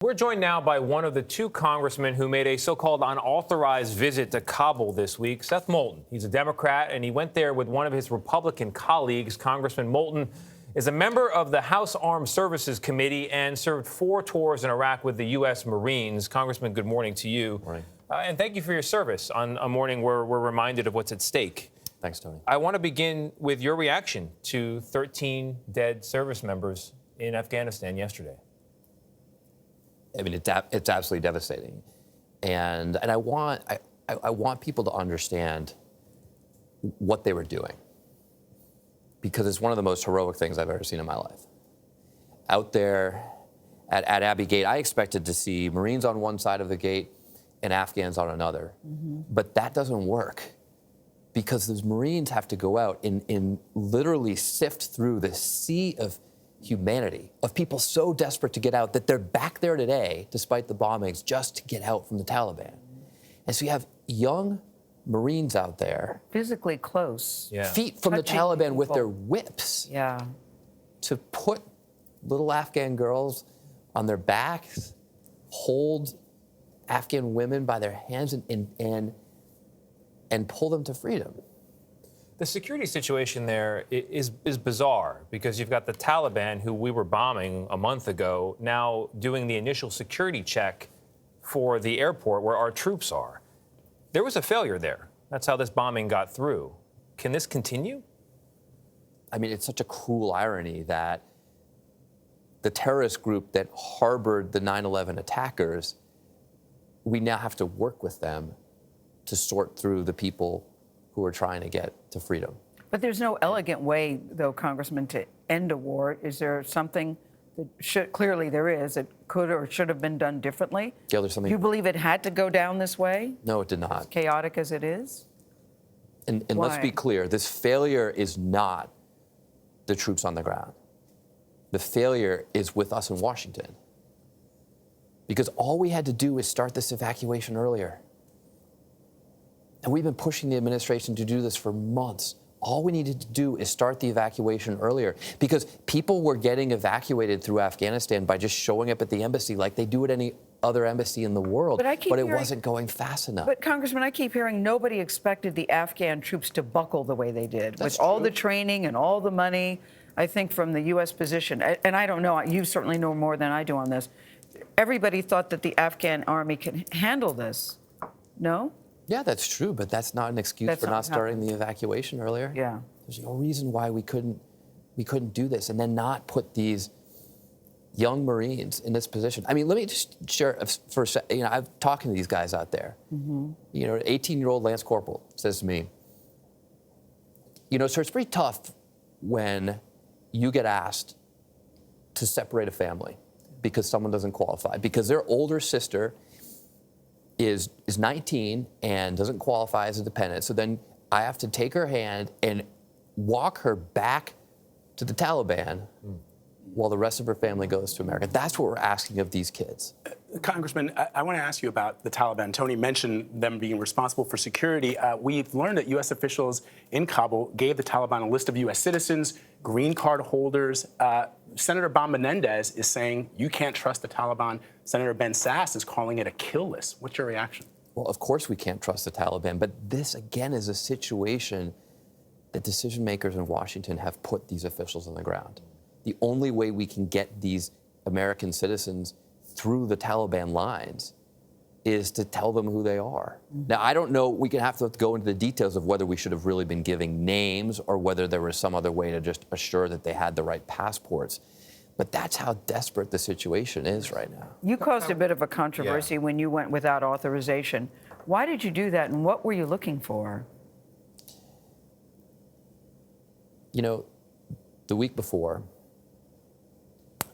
We're joined now by one of the two congressmen who made a so-called unauthorized visit to Kabul this week, Seth Moulton. He's a Democrat, and he went there with one of his Republican colleagues. Congressman Moulton is a member of the House Armed Services Committee and served 4 tours in Iraq with the U.S. Marines. Congressman, good morning to you. Morning. And thank you for your service on a morning where we're reminded of what's at stake. Thanks, Tony. I want to begin with your reaction to 13 dead service members in Afghanistan yesterday. I mean, it's absolutely devastating, and I want people to understand what they were doing, because it's one of the most heroic things I've ever seen in my life. Out there at Abbey Gate, I expected to see Marines on one side of the gate and Afghans on another, but that doesn't work, because those Marines have to go out and literally sift through the sea of humanity, of people so desperate to get out that they're back there today, despite the bombings, just to get out from the Taliban. And so you have young Marines out there, physically close, feet from the Taliban with their whips, to put little Afghan girls on their backs, hold Afghan women by their hands and pull them to freedom. The security situation there is bizarre, because you've got the Taliban, who we were bombing a month ago, now doing the initial security check for the airport where our troops are. There was a failure there. That's how this bombing got through. Can this continue? I mean, it's such a cruel irony that the terrorist group that harbored the 9/11 attackers, we now have to work with them to sort through the people who are trying to get to freedom. But there's no elegant way, though, Congressman, to end a war. Is there something that clearly there is, that could or should have been done differently? Gayle, there's something. Do you believe it had to go down this way? No, it did not. As chaotic as it is? And let's be clear, this failure is not the troops on the ground. The failure is with us in Washington. Because all we had to do is start this evacuation earlier. And we've been pushing the administration to do this for months. All we needed to do is start the evacuation earlier, because people were getting evacuated through Afghanistan by just showing up at the embassy like they do at any other embassy in the world, but it wasn't going fast enough. But, Congressman, I keep hearing nobody expected the Afghan troops to buckle the way they did. That's with all true. the training and all the money, I think, from the U.S. position. And I don't know, you certainly know more than I do on this. Everybody thought that the Afghan army could handle this. No? Yeah, that's true, but that's not an excuse for not starting the evacuation earlier. Yeah. There's no reason why we couldn't do this and then not put these young Marines in this position. I mean, let me just share for a second. You know, I'm talking to these guys out there. You know, an 18-year-old Lance Corporal says to me, you know, sir, it's pretty tough when you get asked to separate a family because someone doesn't qualify, because their older sister is 19 and doesn't qualify as a dependent. So then I have to take her hand and walk her back to the Taliban while the rest of her family goes to America. That's what we're asking of these kids. Congressman, I want to ask you about the Taliban. Tony mentioned them being responsible for security. We've learned that U.S. officials in Kabul gave the Taliban a list of U.S. citizens, green card holders. Senator Bob Menendez is saying you can't trust the Taliban. Senator Ben Sasse is calling it a kill list. What's your reaction? Well, of course we can't trust the Taliban, but this, again, is a situation that decision makers in Washington have put these officials on the ground. The only way we can get these American citizens through the Taliban lines is to tell them who they are. Now, I don't know, we can have to go into the details of whether we should have really been giving names or whether there was some other way to just assure that they had the right passports. But that's how desperate the situation is right now. You caused a bit of a controversy when you went without authorization. Why did you do that, and what were you looking for? You know, the week before,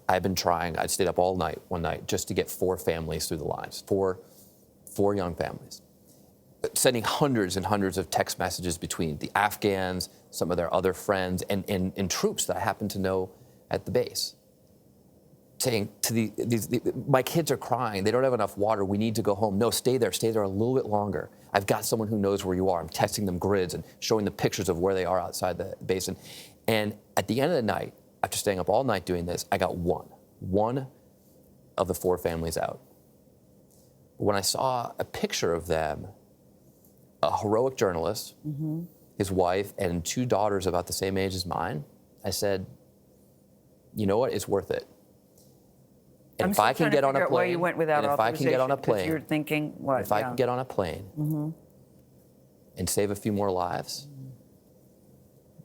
I'd stayed up all night one night just to get 4 families through the lines, four young families, sending hundreds and hundreds of text messages between the Afghans, some of their other friends, and troops that I happen to know at the base, saying to my kids are crying, they don't have enough water, we need to go home. No, stay there a little bit longer. I've got someone who knows where you are. I'm texting them grids and showing them pictures of where they are outside the basin. And at the end of the night, after staying up all night doing this, I got one of the 4 families out. But when I saw a picture of them, a heroic journalist, his wife, and 2 daughters about the same age as mine, I said, you know what, it's worth it. And if I can get on a plane, why you went without and if I can get on a authorization, 'cause plane, you're thinking what? if I can get on a plane and save a few more lives,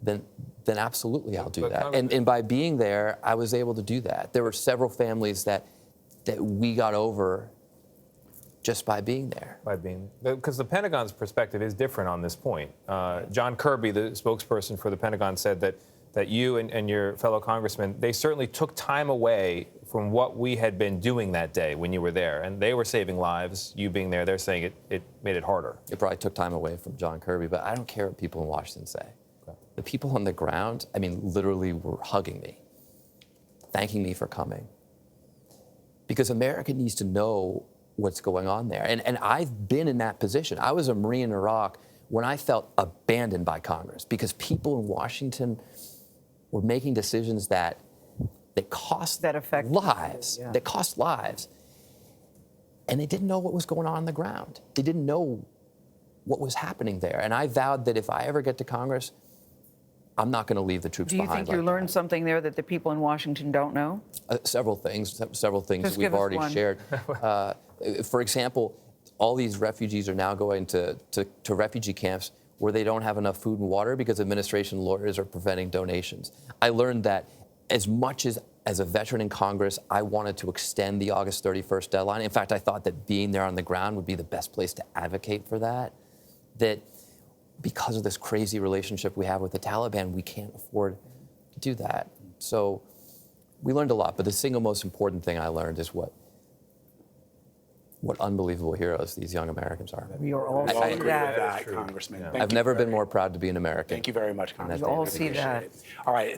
then absolutely I'll do that. And by being there, I was able to do that. There were several families that we got over just by being there. Because the Pentagon's perspective is different on this point. John Kirby, the spokesperson for the Pentagon, said that you and your fellow congressmen, they certainly took time away from what we had been doing that day when you were there. And they were saving lives, you being there, they're saying it made it harder. It probably took time away from John Kirby, but I don't care what people in Washington say. Okay. The people on the ground, I mean, literally were hugging me, thanking me for coming. Because America needs to know what's going on there. And I've been in that position. I was a Marine in Iraq when I felt abandoned by Congress because people in Washington were making decisions that cost lives. Yeah. That cost lives. And they didn't know what was going on the ground. They didn't know what was happening there. And I vowed that if I ever get to Congress, I'm not going to leave the troops behind. Do you think you learned something there that the people in Washington don't know? Several things that we've give us already one. shared. For example, all these refugees are now going to refugee camps where they don't have enough food and water because administration lawyers are preventing donations. I learned that as much as a veteran in Congress, I wanted to extend the August 31st deadline. In fact, I thought that being there on the ground would be the best place to advocate for that. That because of this crazy relationship we have with the Taliban, we can't afford to do that. So we learned a lot, but the single most important thing I learned is what unbelievable heroes these young Americans are. We are all We all see agree with that. that, Congressman. Yeah. Thank I've you never very been more proud to be an American. Thank you very much, Congressman. We all Really see appreciate that. it. All right.